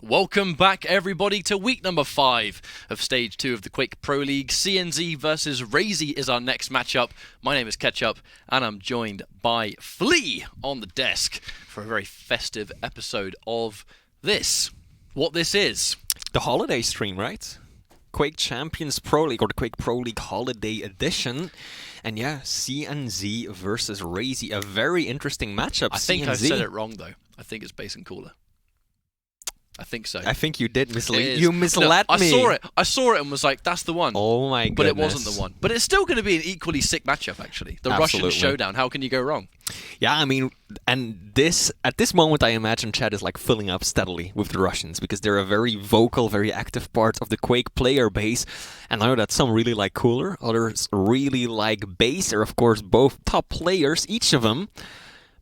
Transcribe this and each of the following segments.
Welcome back, everybody, to week number 5 of Stage 2 of the Quake Pro League. CNZ versus Razy is our next matchup. My name is Ketchup, and I'm joined by Flea on the desk for a very festive episode of this. What this is. The holiday stream, right? Quake Champions Pro League, or the Quake Pro League Holiday Edition. And yeah, CNZ versus Razy, a very interesting matchup. I think CNZ. I said it wrong, though. I think it's Base and Cooler. I think so. I think you did mislead. You misled me. I saw it and was like, that's the one. Oh my goodness. But it wasn't the one. But it's still going to be an equally sick matchup, actually. The Absolutely. Russian showdown. How can you go wrong? Yeah, I mean, and at this moment, I imagine chat is like filling up steadily with the Russians because they're a very vocal, very active part of the Quake player base. And I know that some really like coollerz, others really like Base. They're, of course, both top players, each of them.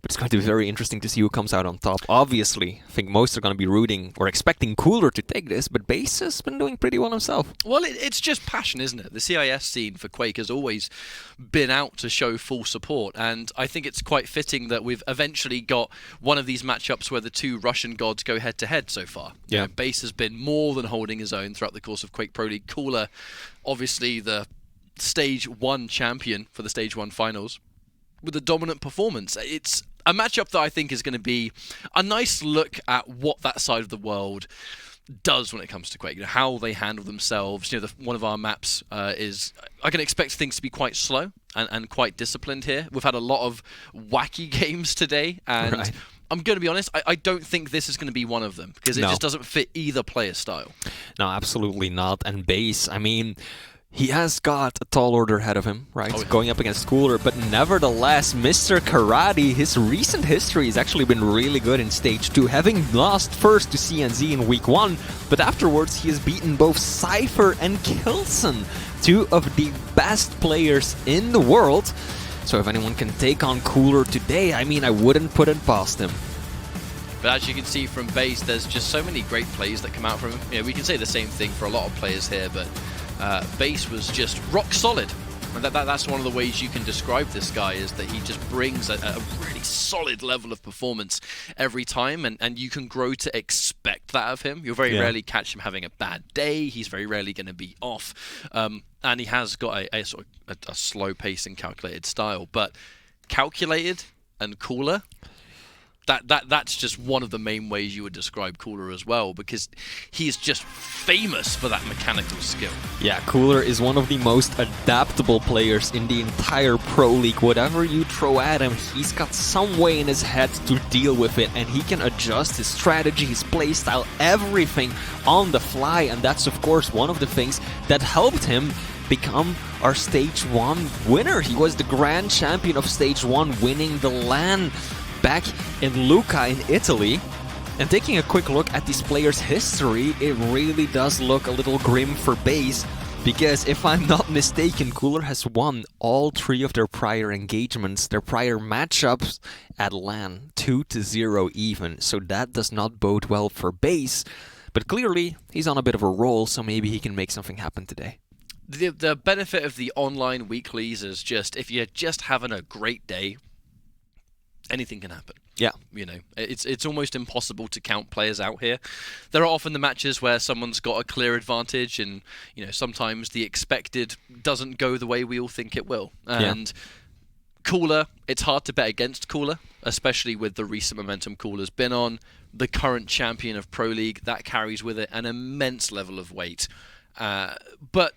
But it's going to be very interesting to see who comes out on top. Obviously, I think most are going to be rooting or expecting coollerz to take this, but Base has been doing pretty well himself. Well, it's just passion, isn't it? The CIS scene for Quake has always been out to show full support, and I think it's quite fitting that we've eventually got one of these matchups where the two Russian gods go head-to-head so far. Yeah. You know, Base has been more than holding his own throughout the course of Quake Pro League. coollerz, obviously the Stage 1 champion for the Stage 1 finals, with a dominant performance. It's a matchup that I think is going to be a nice look at what that side of the world does when it comes to Quake. You know, how they handle themselves. You know, one of our maps is... I can expect things to be quite slow and quite disciplined here. We've had a lot of wacky games today, and Right. I'm going to be honest, I don't think this is going to be one of them, because it just doesn't fit either player's style. No, absolutely not. And Base, I mean... He has got a tall order ahead of him, right? Oh, yeah. Going up against coollerz, but nevertheless, Mr. Karate, his recent history has actually been really good in Stage 2, having lost first to CNZ in Week 1, but afterwards he has beaten both Cypher and Kilson, two of the best players in the world. So if anyone can take on coollerz today, I mean, I wouldn't put it past him. But as you can see from Base, there's just so many great plays that come out from him. You know, we can say the same thing for a lot of players here, but Base was just rock solid. And that's one of the ways you can describe this guy, is that he just brings a really solid level of performance every time, and you can grow to expect that of him. You'll very rarely catch him having a bad day. He's very rarely going to be off. And he has got a sort of a slow pace and calculated style. But calculated and coollerz, that's just one of the main ways you would describe coollerz as well, because he's just famous for that mechanical skill. Yeah, coollerz is one of the most adaptable players in the entire Pro League. Whatever you throw at him, he's got some way in his head to deal with it, and he can adjust his strategy, his playstyle, everything on the fly, and that's of course one of the things that helped him become our Stage 1 winner. He was the Grand Champion of Stage 1, winning the LAN back in Lucca in Italy. And taking a quick look at these players' history, it really does look a little grim for Base, because if I'm not mistaken, coollerz has won all 3 of their prior engagements, their prior matchups at LAN, 2-0 even, so that does not bode well for Base. But clearly, he's on a bit of a roll, so maybe he can make something happen today. The benefit of the online weeklies is just, if you're just having a great day, anything can happen. Yeah. You know, it's almost impossible to count players out here. There are often the matches where someone's got a clear advantage, and, you know, sometimes the expected doesn't go the way we all think it will. And coollerz, it's hard to bet against coollerz, especially with the recent momentum coollerz's been on. The current champion of Pro League, that carries with it an immense level of weight. But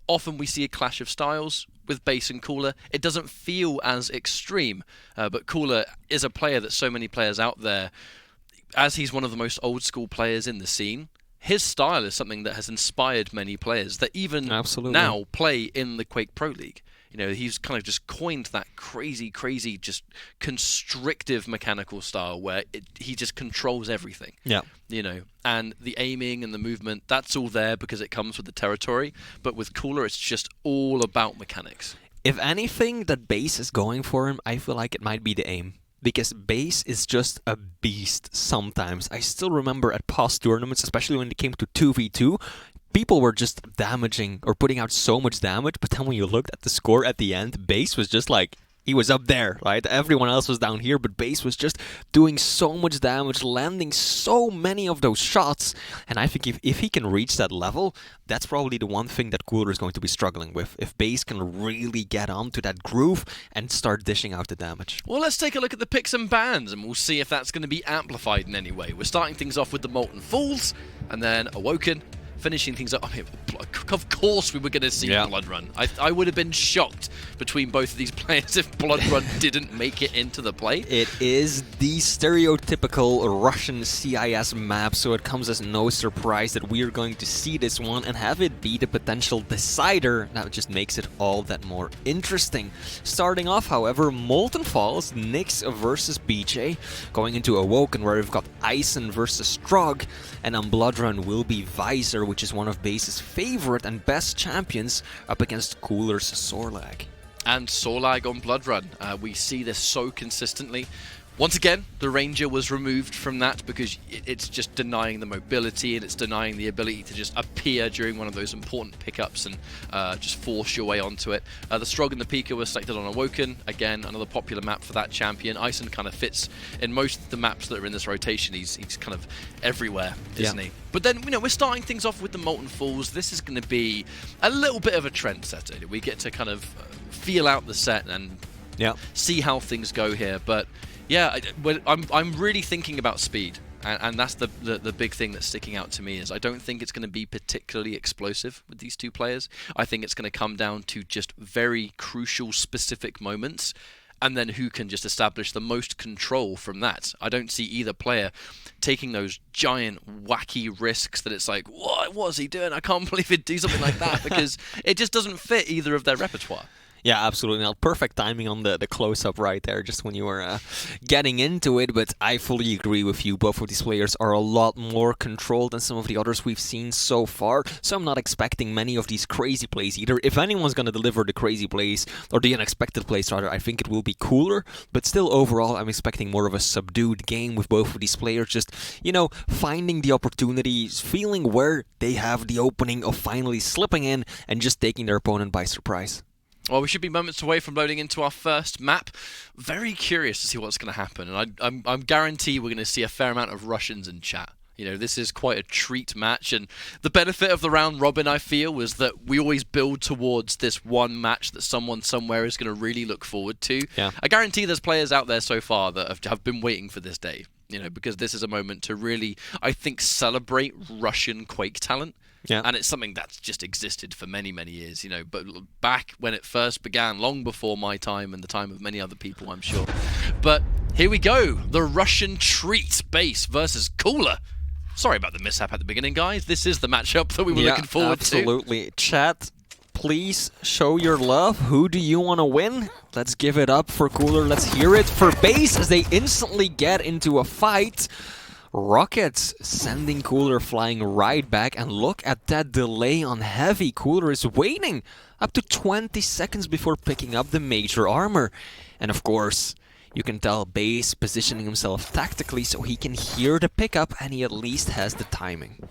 often we see a clash of styles with Base and coollerz. It doesn't feel as extreme, but coollerz is a player that so many players out there, as he's one of the most old school players in the scene, his style is something that has inspired many players that even now play in the Quake Pro League. You know, he's kind of just coined that crazy, just constrictive mechanical style where he just controls everything. Yeah. You know, and the aiming and the movement, that's all there because it comes with the territory. But with coollerz, it's just all about mechanics. If anything that Base is going for him, I feel like it might be the aim. Because Base is just a beast sometimes. I still remember at past tournaments, especially when it came to 2v2, people were just damaging or putting out so much damage, but then when you looked at the score at the end, Base was just like he was up there, right? Everyone else was down here, but Base was just doing so much damage, landing so many of those shots. And I think if he can reach that level, that's probably the one thing that coollerz is going to be struggling with. If Base can really get onto that groove and start dishing out the damage. Well, let's take a look at the picks and bans, and we'll see if that's going to be amplified in any way. We're starting things off with the Molten Fools, and then Awoken, finishing things up. I mean, of course we were going to see Blood Run. I would have been shocked between both of these players if Blood Run didn't make it into the play. It is the stereotypical Russian CIS map, so it comes as no surprise that we are going to see this one and have it be the potential decider. That just makes it all that more interesting. Starting off, however, Molten Falls, Nyx versus BJ, going into Awoken where we've got Ison versus Strug, and on Blood Run will be Visor, which is one of Base's favorite and best champions, up against coollerz Sorlag. And Sorlag on Blood Run. We see this so consistently. Once again, the Ranger was removed from that because it's just denying the mobility and it's denying the ability to just appear during one of those important pickups and just force your way onto it. The Strog and the Pika were selected on Awoken. Again, another popular map for that champion. Ison kind of fits in most of the maps that are in this rotation. He's kind of everywhere, isn't he? But then, we're starting things off with the Molten Fools. This is going to be a little bit of a trendsetter. We get to kind of feel out the set and see how things go here. But yeah, I'm really thinking about speed, and that's the big thing that's sticking out to me is I don't think it's going to be particularly explosive with these two players. I think it's going to come down to just very crucial, specific moments, and then who can just establish the most control from that. I don't see either player taking those giant, wacky risks that it's like, what was he doing? I can't believe he'd do something like that, because it just doesn't fit either of their repertoire. Yeah, absolutely. Now, perfect timing on the close-up right there, just when you were getting into it, but I fully agree with you. Both of these players are a lot more controlled than some of the others we've seen so far, so I'm not expecting many of these crazy plays either. If anyone's going to deliver the crazy plays, or the unexpected plays rather, I think it will be coollerz, but still overall I'm expecting more of a subdued game with both of these players, just, finding the opportunities, feeling where they have the opening of finally slipping in and just taking their opponent by surprise. Well, we should be moments away from loading into our first map. Very curious to see what's going to happen, and I'm guarantee we're going to see a fair amount of Russians in chat. This is quite a treat match, and the benefit of the round robin, I feel, was that we always build towards this one match that someone somewhere is going to really look forward to. Yeah. I guarantee there's players out there so far that have been waiting for this day, because this is a moment to really, I think, celebrate Russian Quake talent. Yeah. And it's something that's just existed for many, many years, but back when it first began, long before my time and the time of many other people, I'm sure. But here we go, the Russian treat, Base versus coollerz. Sorry about the mishap at the beginning, guys. This is the matchup that we were looking forward to. Absolutely. Chat, please show your love. Who do you want to win? Let's give it up for coollerz. Let's hear it for Base as they instantly get into a fight. Rockets sending coollerz flying right back, and look at that delay on Heavy. coollerz is waiting up to 20 seconds before picking up the major armor. And of course, you can tell Base positioning himself tactically so he can hear the pickup and he at least has the timing.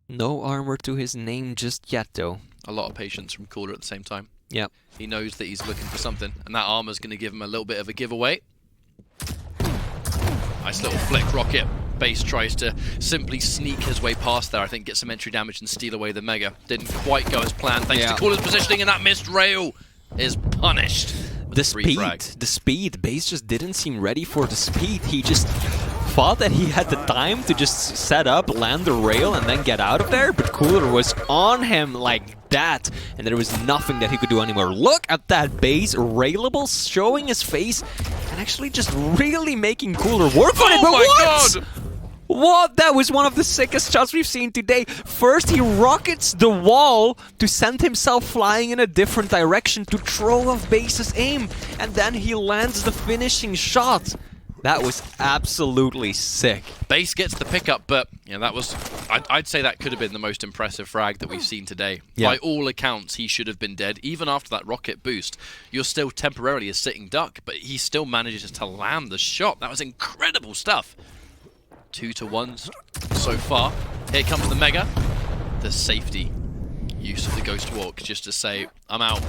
No armor to his name just yet though. A lot of patience from coollerz at the same time. Yep. He knows that he's looking for something, and that armor's going to give him a little bit of a giveaway. Nice little flick rocket. Base tries to simply sneak his way past there, I think, get some entry damage and steal away the Mega. Didn't quite go as planned thanks to coollerz positioning, and that missed rail is punished. The speed. Base just didn't seem ready for the speed. He just thought that he had the time to just set up, land the rail, and then get out of there, but coollerz was on him like that, and there was nothing that he could do anymore. Look at that Base railable showing his face and actually just really making coollerz work on it. But what? What? That was one of the sickest shots we've seen today. First, he rockets the wall to send himself flying in a different direction to throw off Base's aim, and then he lands the finishing shot. That was absolutely sick. Base gets the pickup, but that was, I'd say that could have been the most impressive frag that we've seen today. Yeah. By all accounts, he should have been dead. Even after that rocket boost, you're still temporarily a sitting duck, but he still manages to land the shot. That was incredible stuff. 2-1 so far. Here comes the Mega. The safety. use of the Ghost Walk just to say, I'm out.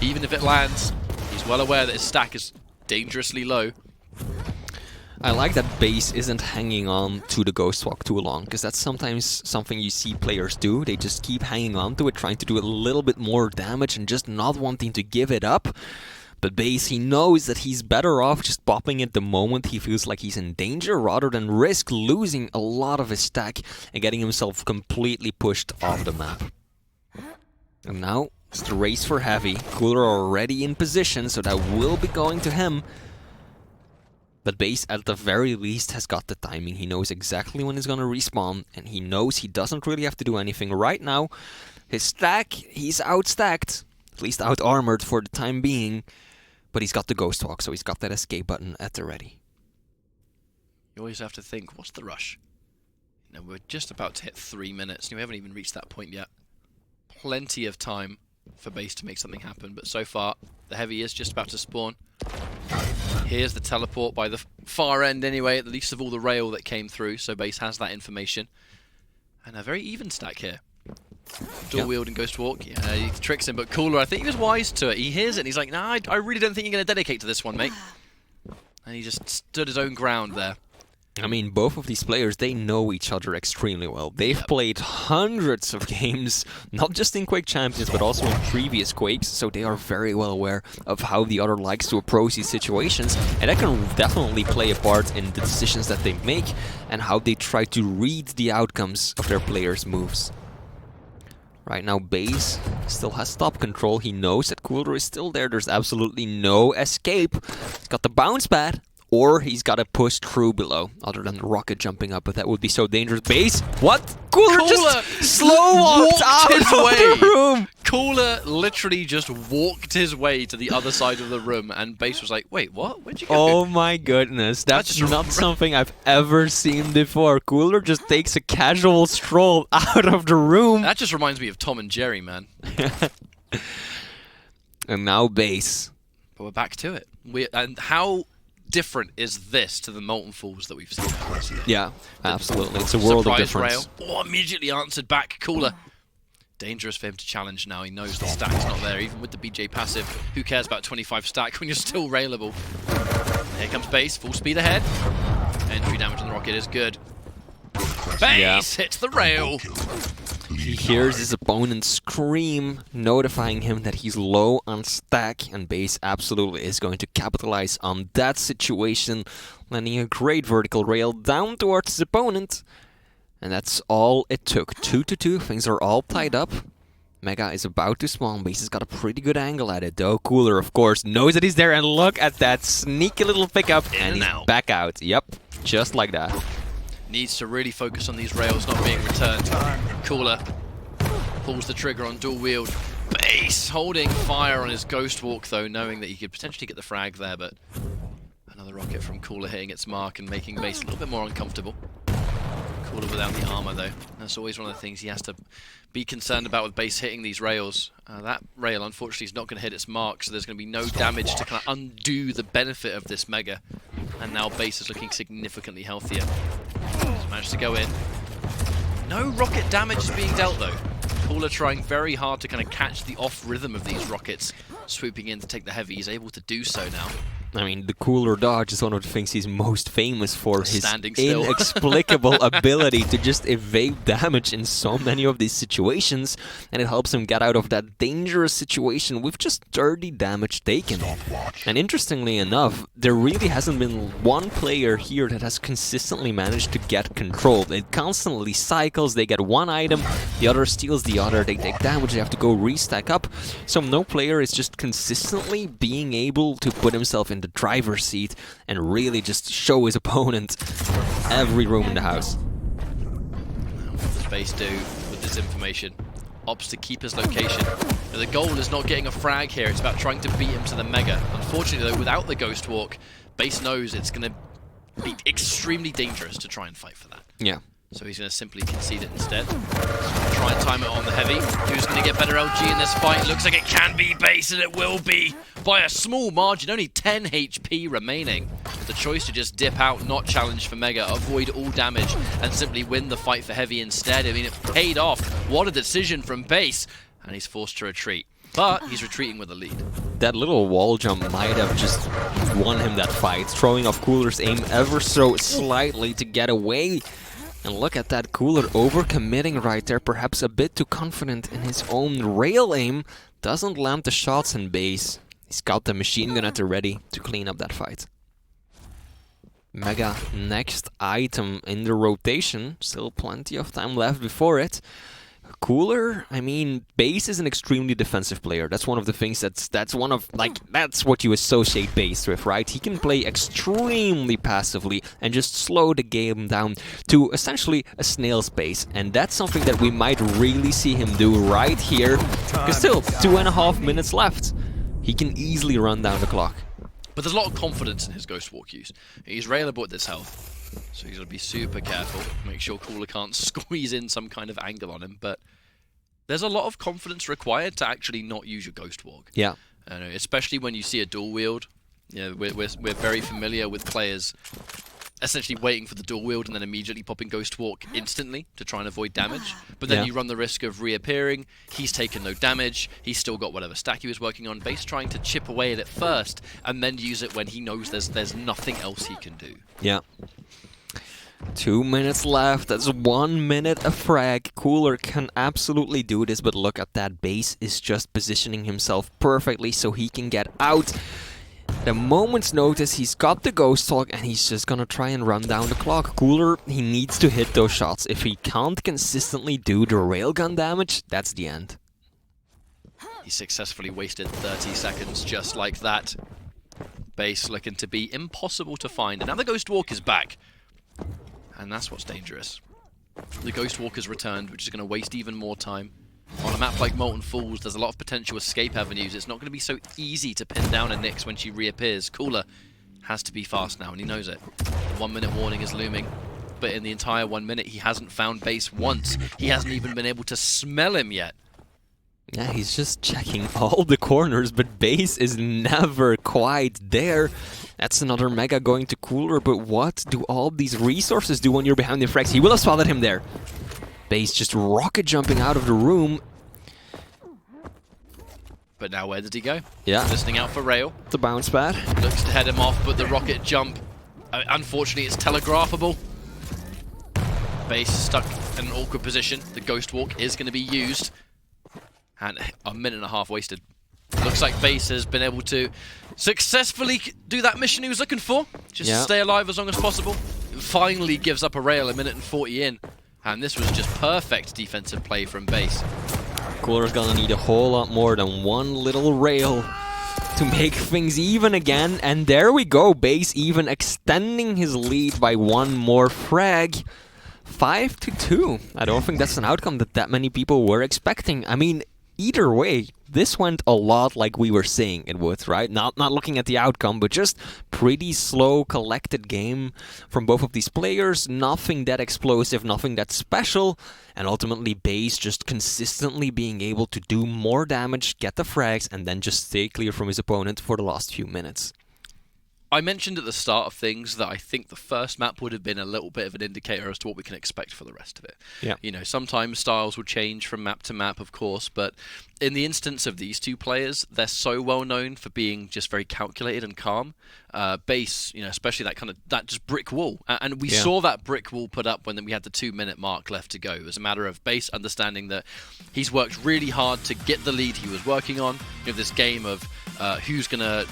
Even if it lands, he's well aware that his stack is dangerously low. I like that Base isn't hanging on to the Ghost Walk too long, because that's sometimes something you see players do. They just keep hanging on to it, trying to do a little bit more damage and just not wanting to give it up. But Base, he knows that he's better off just popping it the moment he feels like he's in danger, rather than risk losing a lot of his stack and getting himself completely pushed off the map. And now, it's the race for Heavy. coollerz already in position, so that will be going to him. But Base, at the very least, has got the timing. He knows exactly when he's gonna respawn, and he knows he doesn't really have to do anything right now. His stack, he's outstacked, at least out-armored for the time being, but he's got the Ghost Walk, so he's got that escape button at the ready. You always have to think, what's the rush? You know, we're just about to hit 3 minutes, and we haven't even reached that point yet. Plenty of time for Base to make something happen, but so far, the Heavy is just about to spawn. Here's the teleport by the far end anyway, at the least of all the rail that came through, so Base has that information. And a very even stack here. Dual wield and Ghost Walk, yeah, he tricks him, but coollerz, I think he was wise to it. He hears it and he's like, nah, I really don't think you're going to dedicate to this one, mate. And he just stood his own ground there. I mean, both of these players, they know each other extremely well. They've played hundreds of games, not just in Quake Champions, but also in previous Quakes, so they are very well aware of how the other likes to approach these situations, and that can definitely play a part in the decisions that they make and how they try to read the outcomes of their players' moves. Right now, Base still has top control. He knows that coollerz is still there. There's absolutely no escape. He's got the bounce pad. Or he's got to push through below, other than the rocket jumping up, but that would be so dangerous. Base? What? coollerz just slow walked out of the room! coollerz literally just walked his way to the other side of the room, and Base was like, wait, what? Where'd you go? Oh my goodness, that's not something I've ever seen before. coollerz just takes a casual stroll out of the room. That just reminds me of Tom and Jerry, man. And now Base. But we're back to it. And how different is this to the Molten Falls that we've seen? Yeah, absolutely. It's a world of difference. Rail. Oh, immediately answered back. coollerz. Dangerous for him to challenge now. He knows the stack's not there, even with the BJ passive. Who cares about 25 stack when you're still railable? Here comes Base, full speed ahead. Entry damage on the rocket is good. Base hits the rail. He hears his opponent scream, notifying him that he's low on stack, and Base absolutely is going to capitalize on that situation, landing a great vertical rail down towards his opponent. And that's all it took. 2-2, things are all tied up. Mega is about to spawn. Base has got a pretty good angle at it, though. coollerz, of course, knows that he's there, and look at that sneaky little pickup, and he's back out. Yep, just like that. Needs to really focus on these rails not being returned. coollerz pulls the trigger on dual wield. Base holding fire on his Ghost Walk, though, knowing that he could potentially get the frag there, but another rocket from coollerz hitting its mark and making Base a little bit more uncomfortable. coollerz without the armor, though. That's always one of the things he has to be concerned about with Base hitting these rails. That rail, unfortunately, is not going to hit its mark, so there's going to be no damage to kind of undo the benefit of this Mega. And now Base is looking significantly healthier. He's managed to go in. No rocket damage is being dealt, though. coollerz trying very hard to kind of catch the off rhythm of these rockets, swooping in to take the Heavy. He's able to do so now. I mean, the coollerz dodge is one of the things he's most famous for. His still. Inexplicable ability to just evade damage in so many of these situations, and it helps him get out of that dangerous situation with just 30 damage taken. And interestingly enough, there really hasn't been one player here that has consistently managed to get control. It constantly cycles, they get one item, the other steals the other, they take damage, they have to go restack up. So no player is just consistently being able to put himself in the driver's seat and really just show his opponent every room in the house. What does Base do with this information? Opts to keep his location. Now, the goal is not getting a frag here, it's about trying to beat him to the Mega. Unfortunately, though, without the Ghost Walk, Base knows it's going to be extremely dangerous to try and fight for that. Yeah. So he's going to simply concede it instead. Try and time it on the heavy. Who's going to get better LG in this fight? Looks like it can be Base, and it will be by a small margin. Only 10 HP remaining. The choice to just dip out, not challenge for Mega, avoid all damage, and simply win the fight for heavy instead. I mean, it paid off. What a decision from Base. And he's forced to retreat. But he's retreating with a lead. That little wall jump might have just won him that fight, throwing off coollerz aim ever so slightly to get away. And look at that Cooler overcommitting right there, perhaps a bit too confident in his own rail aim. Doesn't land the shots in Base. He's got the machine gun at the ready to clean up that fight. Mega, next item in the rotation. Still plenty of time left before it. Cooler, I mean, Base is an extremely defensive player. That's one of the things that's what you associate Base with, right? He can play extremely passively and just slow the game down to essentially a snail's pace. And that's something that we might really see him do right here. Because still, 2.5 minutes left. He can easily run down the clock. But there's a lot of confidence in his Ghost Walk use. He's railable at this health. So he's got to be super careful, make sure Cooler can't squeeze in some kind of angle on him, but there's a lot of confidence required to actually not use your Ghost Walk. Yeah. Especially when you see a dual wield. You know, we're very familiar with players essentially waiting for the dual wield and then immediately popping Ghost Walk instantly to try and avoid damage. But then you run the risk of reappearing. He's taken no damage. He's still got whatever stack he was working on. Base trying to chip away at it first and then use it when he knows there's nothing else he can do. Yeah. 2 minutes left. That's 1 minute a frag. Cooler can absolutely do this, but look at that. Base is just positioning himself perfectly so he can get out. At a moment's notice, he's got the Ghost Talk and he's just gonna try and run down the clock. Cooler, he needs to hit those shots. If he can't consistently do the railgun damage, that's the end. He successfully wasted 30 seconds just like that. Base looking to be impossible to find. And now the Ghost Walk is back. And that's what's dangerous. The Ghost Walker's returned, which is going to waste even more time. On a map like Molten Falls, there's a lot of potential escape avenues. It's not going to be so easy to pin down a Nyx when she reappears. Cooler has to be fast now, and he knows it. The 1 minute warning is looming. But in the entire 1 minute, he hasn't found Base once. He hasn't even been able to smell him yet. Yeah, he's just checking all the corners, but Base is never quite there. That's another Mega going to Cooler, but what do all these resources do when you're behind the frags? He will have spotted him there. Base just rocket jumping out of the room. But now where did he go? Yeah. Listening out for Rail. The bounce pad. Looks to head him off, but the rocket jump, unfortunately, it's telegraphable. Base stuck in an awkward position. The Ghost Walk is going to be used. And a minute and a half wasted. Looks like Base has been able to successfully do that mission he was looking for. Just stay alive as long as possible. Finally gives up a rail a minute and 40 in. And this was just perfect defensive play from Base. Cooler's gonna need a whole lot more than one little rail to make things even again. And there we go, Base even extending his lead by one more frag. 5-2. I don't think that's an outcome that many people were expecting. I mean, either way, this went a lot like we were saying it would, right? Not looking at the outcome, but just pretty slow, collected game from both of these players. Nothing that explosive, nothing that special. And ultimately, Base just consistently being able to do more damage, get the frags, and then just stay clear from his opponent for the last few minutes. I mentioned at the start of things that I think the first map would have been a little bit of an indicator as to what we can expect for the rest of it. Yeah. You know, sometimes styles will change from map to map, of course, but in the instance of these two players, they're so well known for being just very calculated and calm. Base, you know, especially that just brick wall. And we saw that brick wall put up when we had the 2 minute mark left to go. It was a matter of Base understanding that he's worked really hard to get the lead he was working on. You have this game of who's going to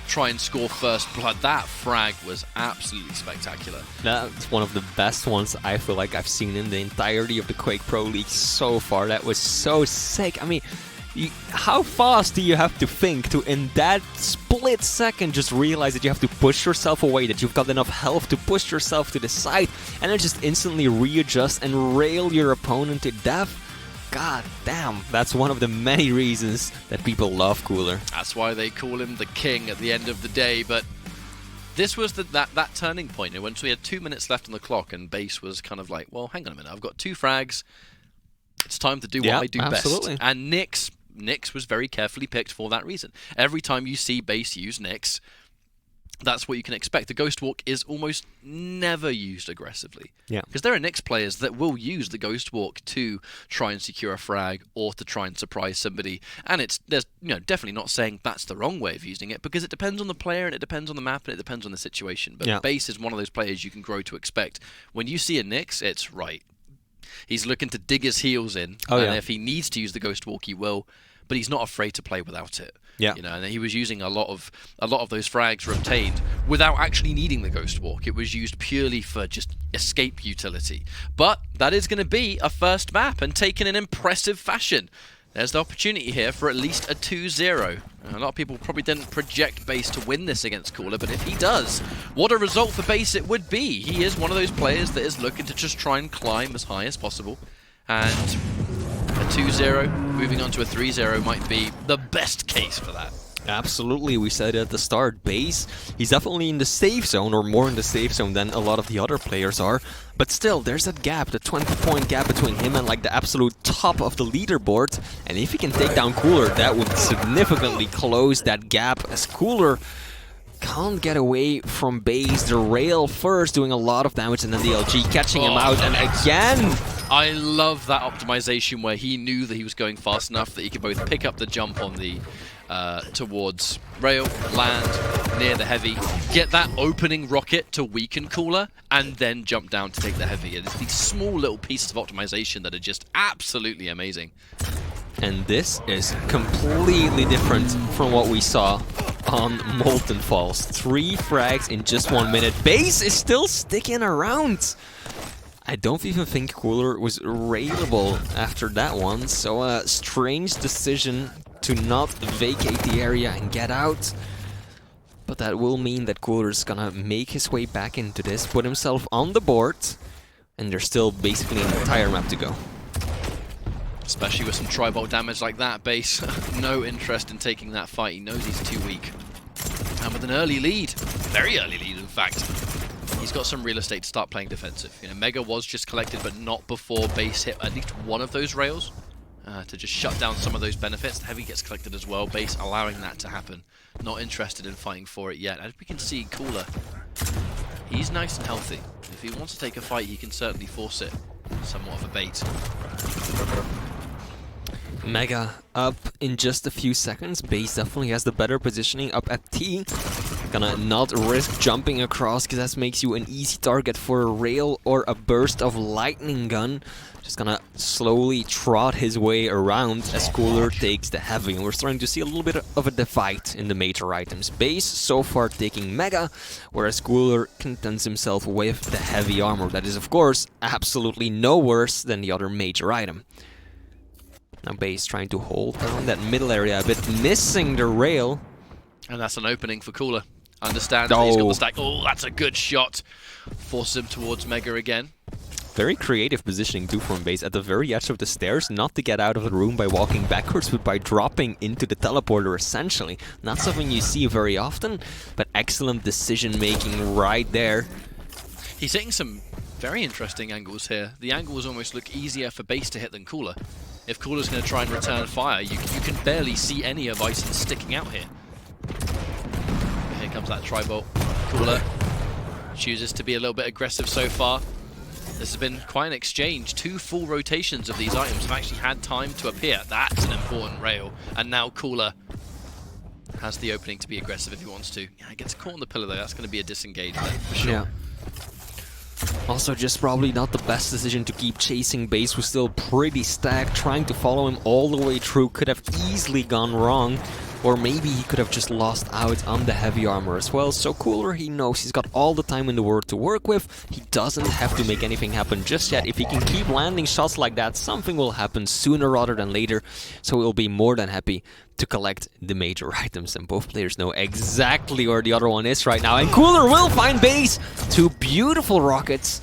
try and score first blood. That frag was absolutely spectacular. That's one of the best ones I feel like I've seen in the entirety of the Quake Pro League so far. That was so sick. I mean, how fast do you have to think to, in that split second, just realize that you have to push yourself away, that you've got enough health to push yourself to the side, and then just instantly readjust and rail your opponent to death? God damn, that's one of the many reasons that people love Cooler. That's why they call him the king at the end of the day, but this was that turning point. And once we had 2 minutes left on the clock, and Base was kind of like, well, hang on a minute, I've got 2 frags. It's time to do what I do absolutely. best. And Nyx was very carefully picked for that reason. Every time you see Base use Nyx, that's what you can expect. The Ghost Walk is almost never used aggressively. Yeah. Because there are Nyx players that will use the Ghost Walk to try and secure a frag or to try and surprise somebody. And there's definitely not saying that's the wrong way of using it, because it depends on the player and it depends on the map and it depends on the situation. But Base is one of those players you can grow to expect. When you see a Nyx, it's right. He's looking to dig his heels in, and if he needs to use the Ghost Walk, he will. But he's not afraid to play without it. Yeah. And he was using a lot of those frags were obtained without actually needing the Ghost Walk. It was used purely for just escape utility. But that is going to be a first map, and taken in impressive fashion. There's the opportunity here for at least a 2-0. A lot of people probably didn't project Base to win this against coollerz, but if he does, what a result for Base it would be. He is one of those players that is looking to just try and climb as high as possible. And a 2-0, moving on to a 3-0 might be the best case for that. Absolutely, we said at the start, Base, he's definitely in the safe zone, or more in the safe zone than a lot of the other players are. But still, there's that gap, the 20-point gap between him and like the absolute top of the leaderboard. And if he can take down coollerz, that would significantly close that gap, as coollerz can't get away from Base. The rail first doing a lot of damage, and then the LG catching him out, and again... I love that optimization where he knew that he was going fast enough that he could both pick up the jump on the towards rail, land near the heavy, get that opening rocket to weaken coollerz, and then jump down to take the heavy. And it's these small little pieces of optimization that are just absolutely amazing. And this is completely different from what we saw on Molten Falls. 3 frags in just 1 minute. Base is still sticking around. I don't even think coollerz was railable after that one, so a strange decision to not vacate the area and get out. But that will mean that coollerz is gonna make his way back into this, put himself on the board, and there's still basically an entire map to go. Especially with some tri-bolt damage like that, Base, no interest in taking that fight. He knows he's too weak. And with an early lead, very early lead in fact, he's got some real estate to start playing defensive. Mega was just collected, but not before Base hit at least one of those rails to just shut down some of those benefits. The heavy gets collected as well, Base allowing that to happen. Not interested in fighting for it yet. As we can see, coollerz, he's nice and healthy. If he wants to take a fight, he can certainly force it. Somewhat of a bait. Mega up in just a few seconds. Base definitely has the better positioning up at T. Gonna not risk jumping across, because that makes you an easy target for a rail or a burst of lightning gun. Just gonna slowly trot his way around as coollerz takes the heavy. And we're starting to see a little bit of a divide in the major items. Base so far taking Mega, whereas coollerz contents himself with the heavy armor. That is, of course, absolutely no worse than the other major item. Now Base trying to hold down that middle area a bit, missing the rail. And that's an opening for coollerz. Understands that he's got the stack. Oh, that's a good shot. Forces him towards Mega again. Very creative positioning too from Base at the very edge of the stairs, not to get out of the room by walking backwards, but by dropping into the teleporter essentially. Not something you see very often, but excellent decision making right there. He's hitting some very interesting angles here. The angles almost look easier for Base to hit than coollerz. If coollerz going to try and return fire, you can barely see any of Ison sticking out here. Here comes that tri-bolt. coollerz chooses to be a little bit aggressive so far. This has been quite an exchange. 2 full rotations of these items have actually had time to appear. That's an important rail. And now coollerz has the opening to be aggressive if he wants to. Yeah, he gets caught on the pillar though. That's going to be a disengage then, for sure. Yeah. Also, just probably not the best decision to keep chasing. Base was still pretty stacked. Trying to follow him all the way through could have easily gone wrong. Or maybe he could have just lost out on the heavy armor as well. So coollerz, he knows he's got all the time in the world to work with. He doesn't have to make anything happen just yet. If he can keep landing shots like that, something will happen sooner rather than later. So he'll be more than happy to collect the major items. And both players know exactly where the other one is right now. And coollerz will find Base. 2 beautiful rockets.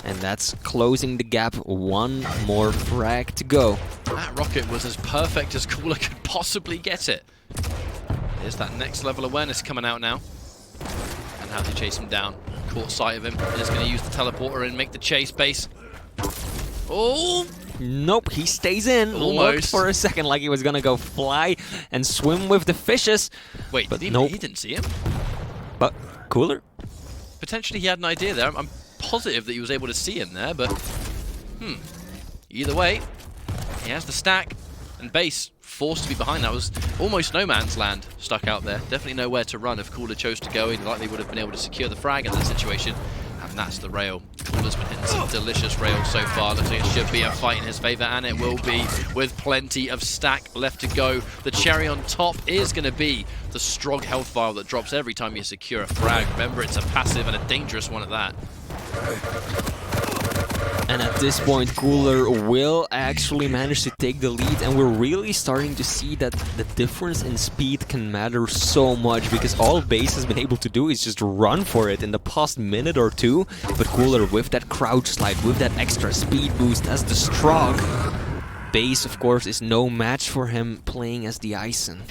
And that's closing the gap. 1 more frag to go. That rocket was as perfect as coollerz could possibly get it. There's that next level awareness coming out now. And and how to chase him down. Caught sight of him. Is going to use the teleporter and make the chase. Base. Oh! Nope, he stays in. Almost. Looked for a second like he was gonna go fly and swim with the fishes. Wait, but he nope. didn't see him? But Cooler? Potentially he had an idea there. I'm positive that he was able to see him there, but... Either way, he has the stack, and Base forced to be behind. That was almost no man's land stuck out there. Definitely nowhere to run. If Cooler chose to go, he likely would have been able to secure the frag in that situation. And that's the rail. Cooler's been hitting some delicious rails so far. Looks like it should be a fight in his favor, and it will be, with plenty of stack left to go. The cherry on top is going to be the strong health vial that drops every time you secure a frag. Remember, it's a passive and a dangerous one at that. And at this point, Cooler will actually manage to take the lead, and we're really starting to see that the difference in speed can matter so much, because all Base has been able to do is just run for it in the past minute or two. But Cooler, with that crouch slide, with that extra speed boost as the Strog, Base, of course, is no match for him playing as the Ison.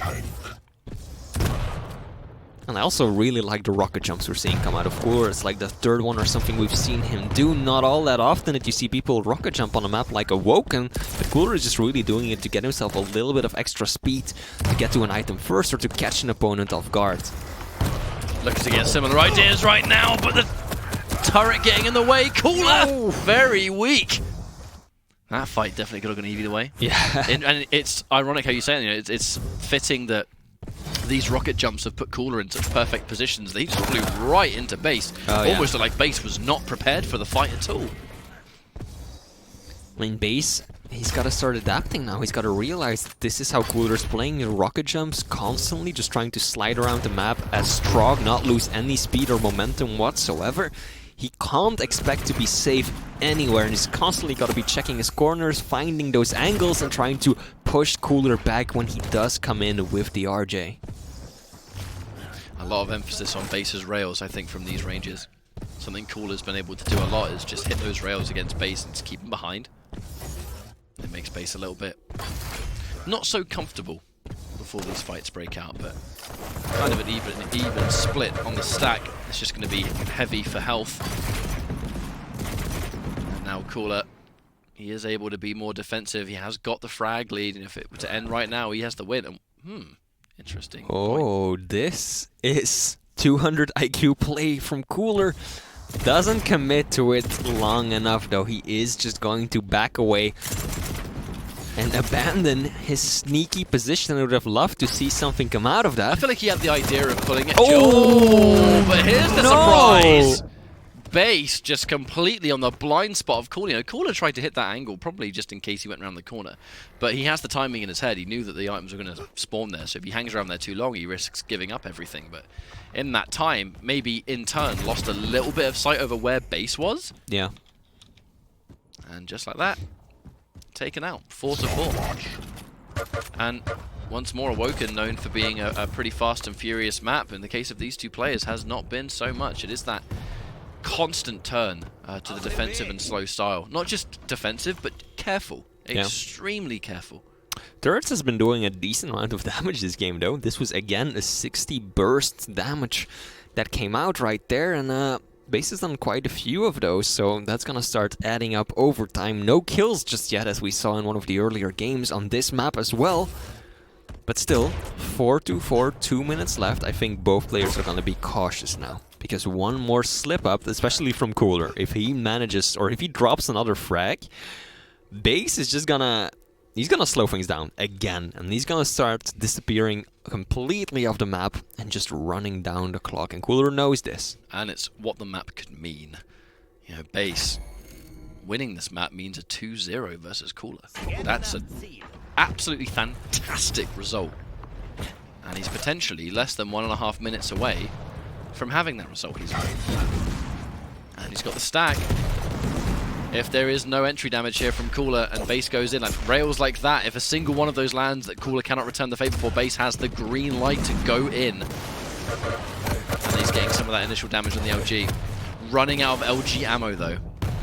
And I also really like the rocket jumps we're seeing come out of Cooler. It's like the third one or something we've seen him do. Not all that often that you see people rocket jump on a map like Awoken, but Cooler is just really doing it to get himself a little bit of extra speed to get to an item first or to catch an opponent off guard. Looking to get similar ideas right now, but the turret getting in the way. Cooler, very weak. That fight definitely could have gone either way. Yeah. And it's ironic how you say it. You know, it's fitting that these rocket jumps have put Cooler into perfect positions. They just flew right into Base. Almost like Base was not prepared for the fight at all. I mean, Base, he's got to start adapting now. He's got to realize that this is how Cooler's playing. The rocket jumps constantly, just trying to slide around the map as Strog, not lose any speed or momentum whatsoever. He can't expect to be safe anywhere, and he's constantly got to be checking his corners, finding those angles, and trying to push Cooler back when he does come in with the RJ. A lot of emphasis on Base's rails, I think, from these ranges. Something Cooler's been able to do a lot is just hit those rails against Base and just keep him behind. It makes Base a little bit not so comfortable before these fights break out, but kind of an even split on the stack. It's just going to be heavy for health. And now Cooler, he is able to be more defensive. He has got the frag lead, and if it were to end right now, he has the win. And, interesting. Oh, this is 200 IQ play from Cooler. Doesn't commit to it long enough, though. He is just going to back away and abandon his sneaky position. I would have loved to see something come out of that. I feel like he had the idea of pulling it. Oh, but here's the surprise. Base just completely on the blind spot of Cooler. You know, Cooler tried to hit that angle, probably just in case he went around the corner. But he has the timing in his head. He knew that the items were going to spawn there, so if he hangs around there too long, he risks giving up everything. But in that time, maybe in turn, lost a little bit of sight over where Base was. Yeah. And just like that, taken out, 4-4. And once more, Awoken, known for being a pretty fast and furious map, in the case of these two players, has not been so much. It is that constant turn to the defensive and slow style. Not just defensive, but careful. Extremely careful. coollerz has been doing a decent amount of damage this game, though. This was, again, a 60 burst damage that came out right there, and Base has done quite a few of those, so that's gonna start adding up over time. No kills just yet, as we saw in one of the earlier games on this map as well. But still, 4-4, 2 minutes left. I think both players are gonna be cautious now, because one more slip up, especially from Cooler, if he manages, or if he drops another frag, Base is just gonna... he's gonna slow things down again, and he's gonna start disappearing completely off the map and just running down the clock, and Cooler knows this. And it's what the map could mean. You know, Base winning this map means a 2-0 versus Cooler. That's an absolutely fantastic result. And he's potentially less than 1.5 minutes away from having that result. And he's got the stack. If there is no entry damage here from Cooler and Base goes in, like rails like that, if a single one of those lands that Cooler cannot return the favor for, Base has the green light to go in. And he's getting some of that initial damage on the LG. Running out of LG ammo though.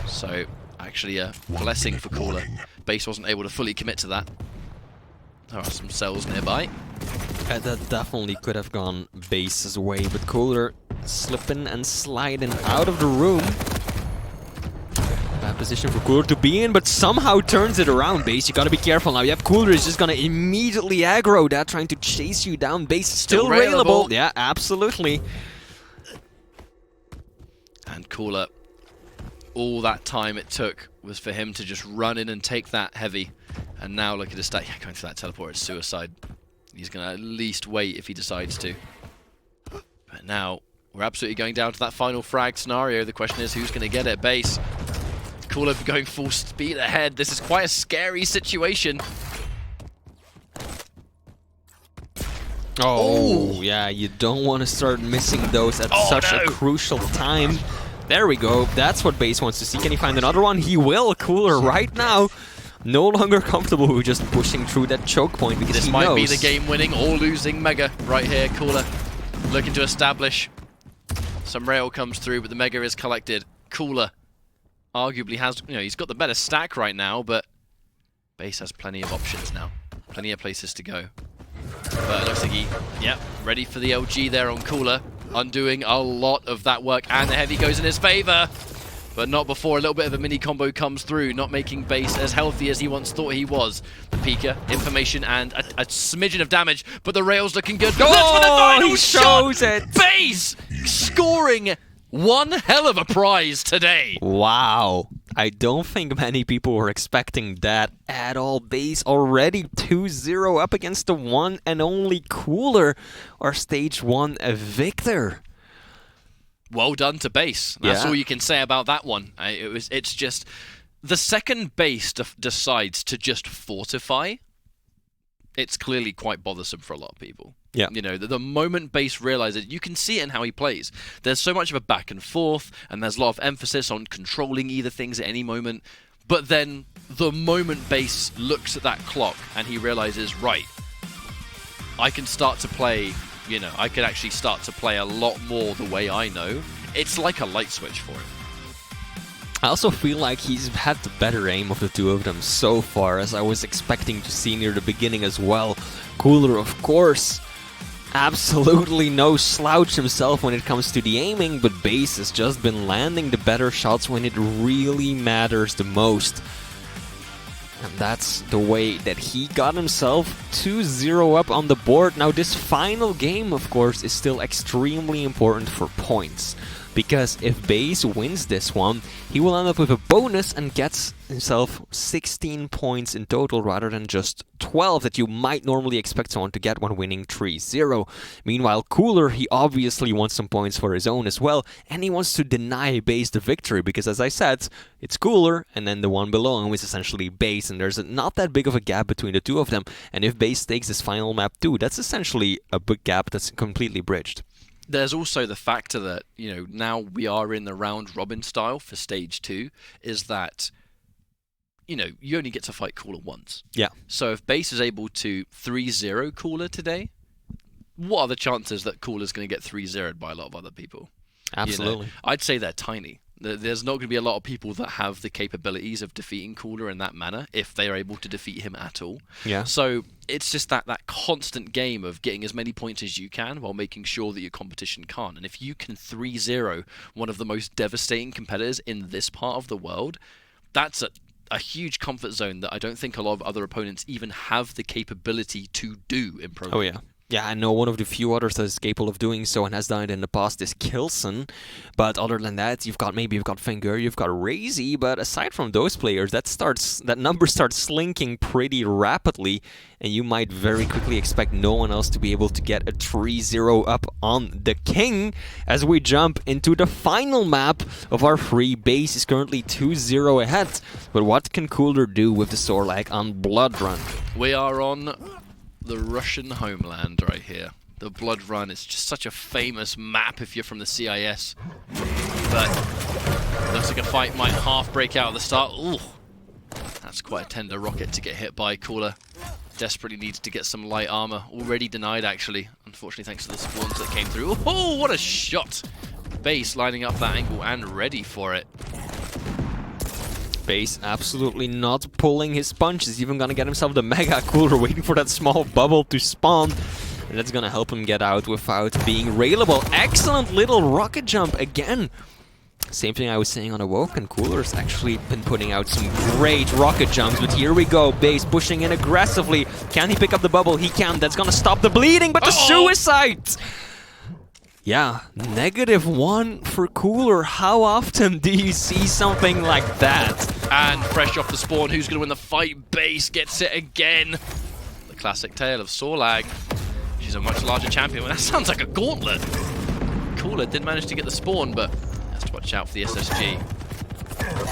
So actually a blessing for Cooler. Base wasn't able to fully commit to that. There are some cells nearby. That definitely could have gone Base's way, but coollerz slipping and sliding out of the room. Bad position for coollerz to be in, but somehow turns it around. Base, you gotta be careful now. You have coollerz just gonna immediately aggro that, trying to chase you down. Base still railable. Yeah, absolutely. And coollerz, all that time it took was for him to just run in and take that heavy. And now look at his stat. Yeah, going for that teleport is suicide. He's going to at least wait if he decides to. But now, we're absolutely going down to that final frag scenario. The question is, who's going to get it? Base. coollerz going full speed ahead. This is quite a scary situation. Oh, yeah, you don't want to start missing those at such a crucial time. There we go. That's what Base wants to see. Can he find another one? He will. coollerz right now. No longer comfortable with just pushing through that choke point because this might be the game-winning or losing Mega right here. coollerz looking to establish. Some rail comes through, but the Mega is collected. coollerz arguably has, he's got the better stack right now, but Base has plenty of options now. Plenty of places to go. But it looks like ready for the LG there on coollerz. Undoing a lot of that work, and the heavy goes in his favor. But not before a little bit of a mini combo comes through, not making Base as healthy as he once thought he was. The Pika, information, and a smidgen of damage, but the rail's looking good. Oh, that's for the final he shot! shows it! Base scoring one hell of a prize today. Wow. I don't think many people were expecting that at all. Base already 2-0 up against the one and only coollerz, our stage 1 victor. Well done to Base. That's all you can say about that one. It's just the second Base decides to just fortify. It's clearly quite bothersome for a lot of people. Yeah. The moment Base realizes, you can see it in how he plays. There's so much of a back and forth, and there's a lot of emphasis on controlling either things at any moment. But then the moment Base looks at that clock and he realizes, right, I can start to play. I could actually start to play a lot more the way I know. It's like a light switch for him. I also feel like he's had the better aim of the two of them so far, as I was expecting to see near the beginning as well. coollerz, of course, absolutely no slouch himself when it comes to the aiming, but Base has just been landing the better shots when it really matters the most. And that's the way that he got himself 2-0 up on the board. Now this final game, of course, is still extremely important for points. Because if Base wins this one, he will end up with a bonus and gets himself 16 points in total rather than just 12 that you might normally expect someone to get when winning 3-0. Meanwhile, coollerz, he obviously wants some points for his own as well, and he wants to deny Base the victory because, as I said, it's coollerz and then the one below him is essentially Base, and there's not that big of a gap between the two of them. And if Base takes this final map too, that's essentially a big gap that's completely bridged. There's also the factor that, now we are in the round robin style for stage 2, is that, you only get to fight coollerz once. Yeah. So if Base is able to 3-0 coollerz today, what are the chances that coollerz is going to get 3-0'd by a lot of other people? Absolutely. I'd say they're tiny. There's not going to be a lot of people that have the capabilities of defeating coollerz in that manner if they are able to defeat him at all. Yeah. So it's just that constant game of getting as many points as you can while making sure that your competition can't. And if you can 3-0 one of the most devastating competitors in this part of the world, that's a huge comfort zone that I don't think a lot of other opponents even have the capability to do in Pro League. Oh yeah. Yeah, I know one of the few others that is capable of doing so and has done it in the past is coollerz. But other than that, you've got Fengur, you've got Razy, but aside from those players, that number starts slinking pretty rapidly, and you might very quickly expect no one else to be able to get a 3-0 up on the King as we jump into the final map of our free. Base is currently 2-0 ahead, but what can coollerz do with the Sorlag on Blood Run? We are on the Russian homeland right here. The Blood Run is just such a famous map if you're from the CIS. But looks like a fight might half break out at the start. Ooh, that's quite a tender rocket to get hit by. coollerz desperately needs to get some light armor. Already denied, actually. Unfortunately, thanks to the spawns that came through. Oh, what a shot! Base lining up that angle and ready for it. Base absolutely not pulling his punches, even gonna get himself the Mega. coollerz waiting for that small bubble to spawn. And that's gonna help him get out without being railable. Excellent little rocket jump again. Same thing I was saying on Awoken. coollerz actually been putting out some great rocket jumps, but here we go. Base pushing in aggressively. Can he pick up the bubble? He can. That's gonna stop the bleeding, but the suicide! Yeah, -1 for coollerz. How often do you see something like that? And fresh off the spawn, who's gonna win the fight? Base gets it again. The classic tale of Sorlag. She's a much larger champion. Well, that sounds like a gauntlet. coollerz did manage to get the spawn, but has to watch out for the SSG.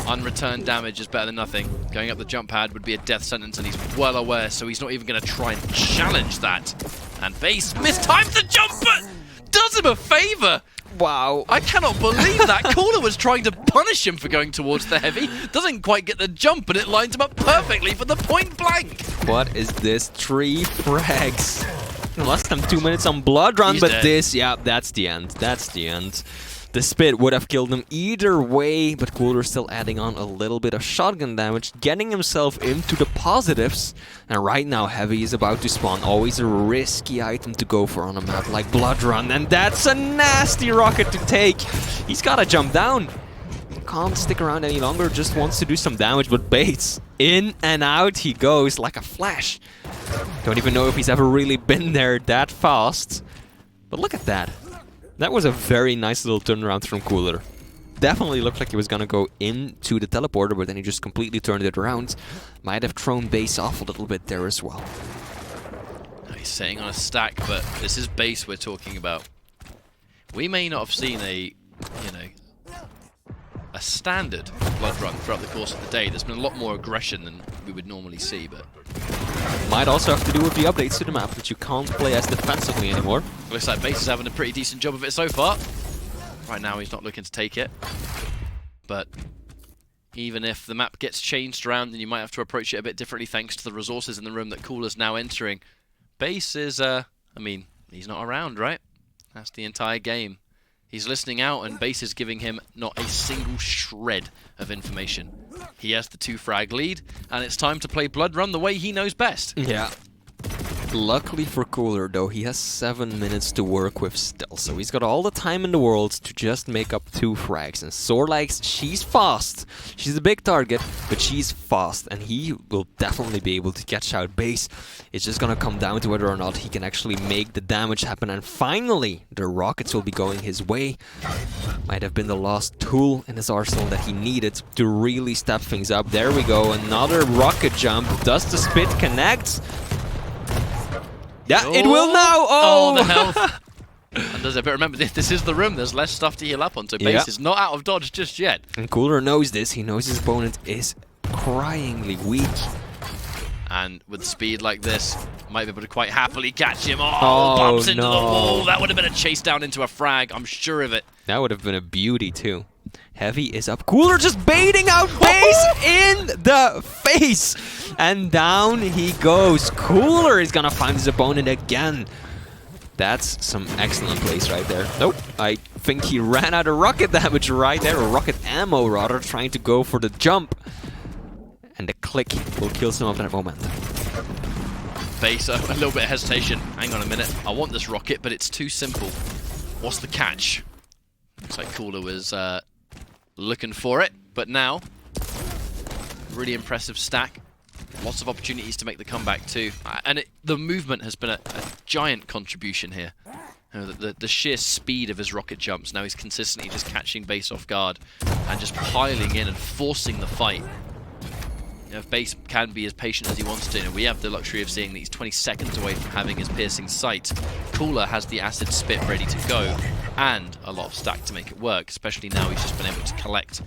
Unreturned damage is better than nothing. Going up the jump pad would be a death sentence, and he's well aware, so he's not even going to try and challenge that. And Base mistimes the jump, but does him a favor. Wow. I cannot believe that. coollerz was trying to punish him for going towards the heavy. Doesn't quite get the jump, but it lines him up perfectly for the point blank. What is this? 3 frags. Less than 2 minutes on Blood Run, but dead. this, yeah, that's the end. That's the end. The spit would have killed him either way, but coollerz still adding on a little bit of shotgun damage, getting himself into the positives. And right now, Heavy is about to spawn. Always a risky item to go for on a map like Blood Run, and that's a nasty rocket to take. He's gotta jump down. Can't stick around any longer, just wants to do some damage, but Bates, in and out he goes like a flash. Don't even know if he's ever really been there that fast. But look at that. That was a very nice little turnaround from coollerz. Definitely looked like he was gonna go into the teleporter, but then he just completely turned it around. Might have thrown Base off a little bit there as well. He's sitting on a stack, but this is Base we're talking about. We may not have seen a standard Blood Run throughout the course of the day. There's been a lot more aggression than we would normally see, but might also have to do with the updates to the map, that you can't play as defensively anymore. Looks like Base is having a pretty decent job of it so far. Right now he's not looking to take it. But even if the map gets changed around, then you might have to approach it a bit differently thanks to the resources in the room that coollerz now entering. Base is, I mean, he's not around, right? That's the entire game. He's listening out, and Base is giving him not a single shred of information. He has the 2 frag lead, and it's time to play Blood Run the way he knows best. Yeah. Luckily for coollerz, though, he has 7 minutes to work with still, so he's got all the time in the world to just make up 2 frags. And Sorlag, she's fast. She's a big target, but she's fast, and he will definitely be able to catch out Base. It's just gonna come down to whether or not he can actually make the damage happen, and finally, the rockets will be going his way. Might have been the last tool in his arsenal that he needed to really step things up. There we go, another rocket jump. Does the spit connect? Yeah, it will now! Oh, the health! And does it, but remember, this is the room. There's less stuff to heal up on, so Base is not out of dodge just yet. And coollerz knows this. He knows his opponent is cryingly weak. And with speed like this, might be able to quite happily catch him. Oh, bumps into the wall. That would have been a chase down into a frag. I'm sure of it. That would have been a beauty, too. Heavy is up. coollerz just baiting out Base in the face. And down he goes. coollerz is gonna find his opponent again. That's some excellent plays right there. Nope, I think he ran out of rocket damage right there, or rocket ammo rather, trying to go for the jump. And the click will kill some of that momentum. Base, a little bit of hesitation. Hang on a minute. I want this rocket, but it's too simple. What's the catch? Looks like coollerz was looking for it, but now, really impressive stack. Lots of opportunities to make the comeback too. And the movement has been a giant contribution here. You know, the sheer speed of his rocket jumps. Now he's consistently just catching Base off guard and just piling in and forcing the fight. You know, if Base can be as patient as he wants to, we have the luxury of seeing that he's 20 seconds away from having his piercing sight. coollerz has the acid spit ready to go and a lot of stack to make it work, especially now he's just been able to collect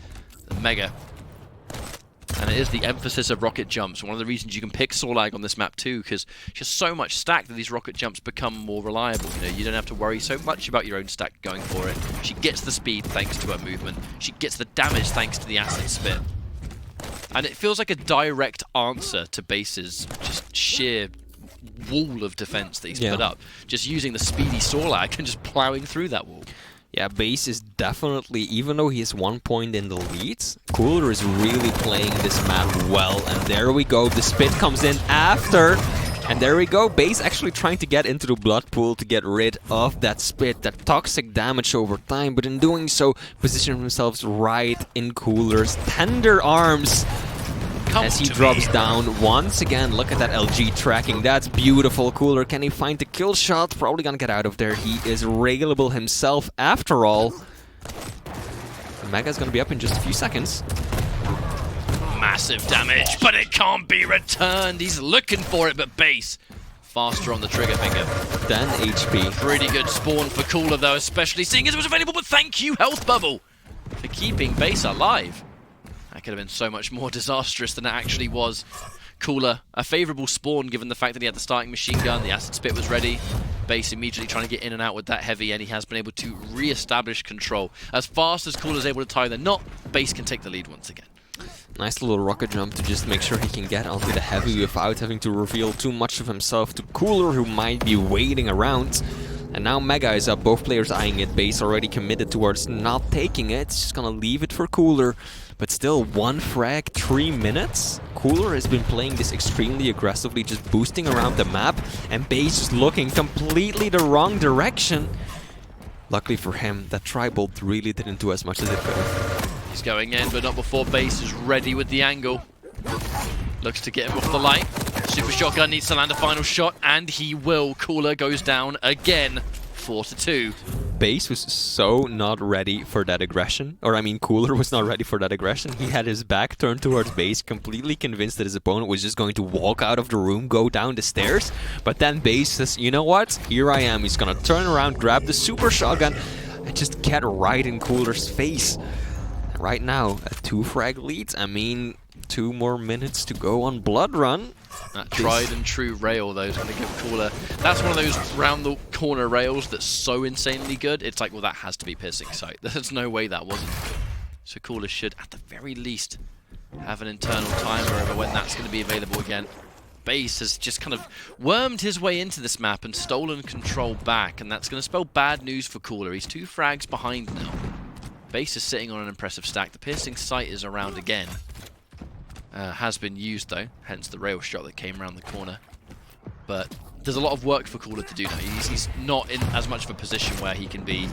the Mega. And it is the emphasis of rocket jumps. One of the reasons you can pick Sorlag on this map too, because she has so much stack that these rocket jumps become more reliable. You know, you don't have to worry so much about your own stack going for it. She gets the speed thanks to her movement. She gets the damage thanks to the acid spit. And it feels like a direct answer to Base's just sheer wall of defense that he's put up. Just using the speedy Sorlag and just plowing through that wall. Yeah, Base is definitely, even though he is 1 point in the lead, coollerz is really playing this map well. And there we go, the spit comes in after. And there we go, Base actually trying to get into the blood pool to get rid of that spit, that toxic damage over time, but in doing so, position themselves right in coollerz tender arms. As he drops down once again. Look at that LG tracking. That's beautiful. coollerz, can he find the kill shot? Probably gonna get out of there. He is railable himself after all. Mega's gonna be up in just a few seconds. Massive damage, but it can't be returned. He's looking for it, but Base faster on the trigger finger. 10 HP. Pretty good spawn for coollerz though, especially seeing as it was available, but thank you, Health Bubble, for keeping Base alive. That could have been so much more disastrous than it actually was. coollerz, a favourable spawn given the fact that he had the starting machine gun, the acid spit was ready. Base immediately trying to get in and out with that heavy, and he has been able to re-establish control. As fast as coollerz is able to tie the knot, Base can take the lead once again. Nice little rocket jump to just make sure he can get onto the heavy without having to reveal too much of himself to coollerz, who might be waiting around. And now Mega is up, both players eyeing it. Base already committed towards not taking it, just gonna leave it for coollerz. But still, 1 frag, 3 minutes? coollerz has been playing this extremely aggressively, just boosting around the map, and Base is looking completely the wrong direction. Luckily for him, that tri-bolt really didn't do as much as it could have. He's going in, but not before Base is ready with the angle. Looks to get him off the light. Super Shotgun needs to land a final shot, and he will. coollerz goes down again, 4-2. Base was so not ready for that aggression. Or I mean, coollerz was not ready for that aggression. He had his back turned towards Base, completely convinced that his opponent was just going to walk out of the room, go down the stairs. But then Base says, you know what? Here I am. He's gonna turn around, grab the Super Shotgun, and just get right in coollerz's face. And right now, a 2 frag lead. I mean, 2 more minutes to go on Blood Run. That tried and true rail, though, is going to give coollerz. That's one of those round the corner rails that's so insanely good. It's like, well, that has to be Piercing Sight. There's no way that wasn't. So coollerz should, at the very least, have an internal timer over when that's going to be available again. Base has just kind of wormed his way into this map and stolen control back, and that's going to spell bad news for coollerz. He's 2 frags behind now. Base is sitting on an impressive stack. The Piercing Sight is around again. Has been used though, hence the rail shot that came around the corner. But there's a lot of work for coollerz to do now. He's not in as much of a position where he can be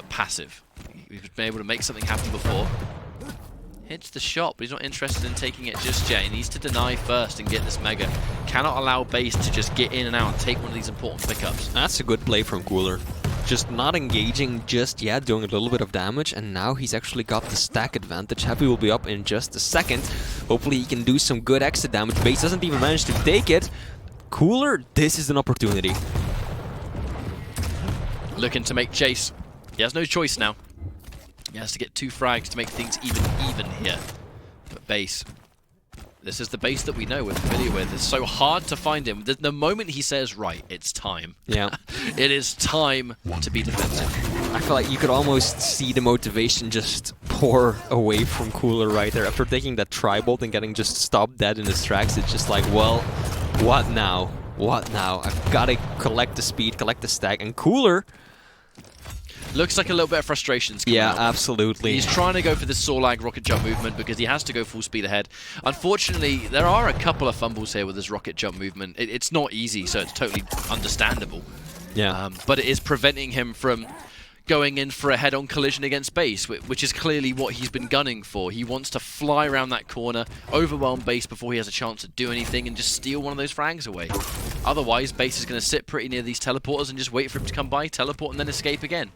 passive. He's been able to make something happen before. Hits the shot, but he's not interested in taking it just yet. He needs to deny first and get this Mega. Cannot allow Base to just get in and out and take one of these important pickups. That's a good play from coollerz. Just not engaging just yet, doing a little bit of damage, and now he's actually got the stack advantage. Heavy will be up in just a second. Hopefully he can do some good exit damage. Base doesn't even manage to take it. coollerz, this is an opportunity. Looking to make chase. He has no choice now. He has to get 2 frags to make things even here. But Base, this is the Base that we know, we're familiar with. It's so hard to find him. The moment he says, right, it's time. Yeah. It is time to be defensive. I feel like you could almost see the motivation just pour away from coollerz right there. After taking that tri-bolt and getting just stopped dead in his tracks, it's just like, well, what now? What now? I've got to collect the speed, collect the stack, and coollerz... Looks like a little bit of frustration's coming out. Absolutely. He's trying to go for this Sorlag rocket jump movement because he has to go full speed ahead. Unfortunately, there are a couple of fumbles here with his rocket jump movement. It's not easy, so it's totally understandable. Yeah. But it is preventing him from going in for a head-on collision against Base, which is clearly what he's been gunning for. He wants to fly around that corner, overwhelm Base before he has a chance to do anything, and just steal one of those frags away. Otherwise, Base is going to sit pretty near these teleporters and just wait for him to come by, teleport, and then escape again.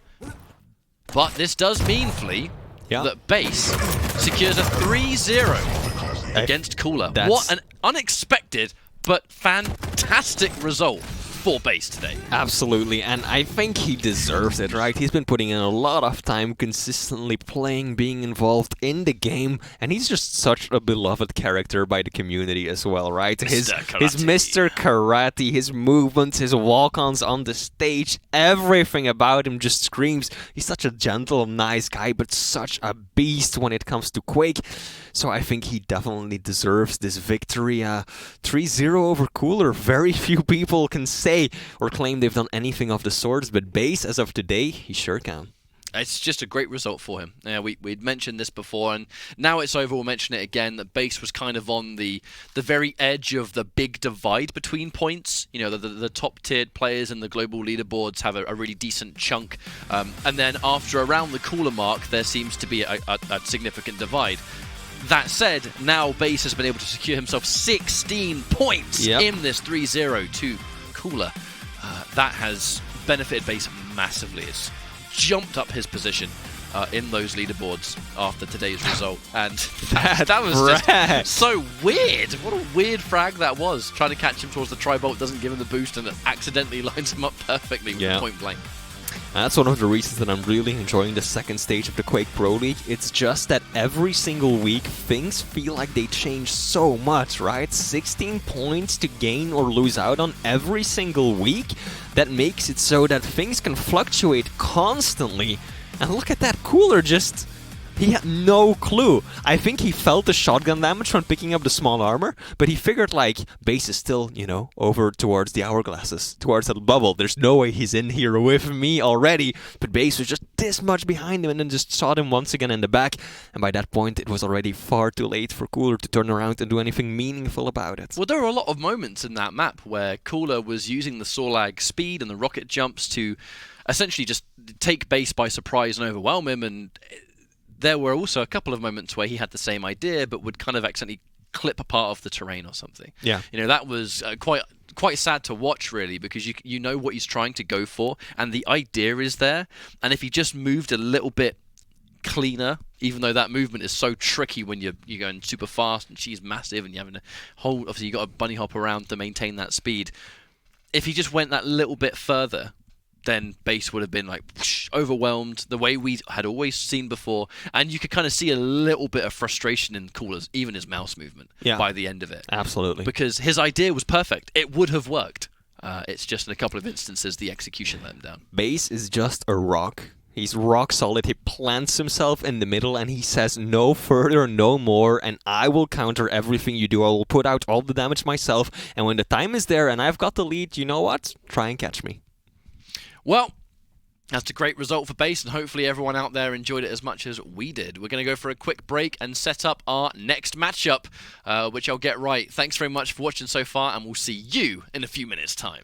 But this does mean, Flea, that Base secures a 3-0 against coollerz. What an unexpected but fantastic result for Base today. Absolutely, and I think he deserves it, right? He's been putting in a lot of time, consistently playing, being involved in the game, and he's just such a beloved character by the community as well, right? His Mr. Karate, his movements, his walk-ons on the stage, everything about him just screams. He's such a gentle, nice guy, but such a beast when it comes to Quake. So I think he definitely deserves this victory. 3-0 over coollerz. Very few people can say or claim they've done anything of the sorts, but Base, as of today, he sure can. It's just a great result for him. We'd mentioned this before, and now it's over. We'll mention it again, that Base was kind of on the very edge of the big divide between points. You know, the top-tiered players in the global leaderboards have a really decent chunk. And then after around the cooler mark, there seems to be a significant divide. That said, now Base has been able to secure himself 16 points in this 3-0 to cooler. That has benefited Base massively. It's jumped up his position in those leaderboards after today's result, and that was just so weird. What a weird frag that was, trying to catch him towards the tri-bolt, doesn't give him the boost, and it accidentally lines him up perfectly with point blank. That's one of the reasons that I'm really enjoying the second stage of the Quake Pro League. It's just that every single week things feel like they change so much, right? 16 points to gain or lose out on every single week. That makes it so that things can fluctuate constantly. And look at that, coollerz just... he had no clue. I think he felt the shotgun damage from picking up the small armor, but he figured, like, Base is still, you know, over towards the hourglasses, towards that bubble. There's no way he's in here with me already. But Base was just this much behind him and then just shot him once again in the back. And by that point, it was already far too late for coollerz to turn around and do anything meaningful about it. Well, there were a lot of moments in that map where coollerz was using the Sorlag speed and the rocket jumps to essentially just take Base by surprise and overwhelm him, and there were also a couple of moments where he had the same idea but would kind of accidentally clip a part of the terrain or something. Yeah. You know, that was quite sad to watch, really, because you know what he's trying to go for, and the idea is there, and if he just moved a little bit cleaner, even though that movement is so tricky when you're going super fast and she's massive and you're having a whole, obviously you got to bunny hop around to maintain that speed. If he just went that little bit further, then Base would have been like whoosh, overwhelmed the way we had always seen before, and you could kind of see a little bit of frustration in coollerz, even his mouse movement by the end of it. Absolutely. Because his idea was perfect. It would have worked. It's just in a couple of instances the execution let him down. Base is just a rock. He's rock solid. He plants himself in the middle and he says no further, no more, and I will counter everything you do. I will put out all the damage myself, and when the time is there and I've got the lead, you know what? Try and catch me. Well, that's a great result for Base, and hopefully everyone out there enjoyed it as much as we did. We're going to go for a quick break and set up our next matchup, which I'll get right. Thanks very much for watching so far, and we'll see you in a few minutes' time.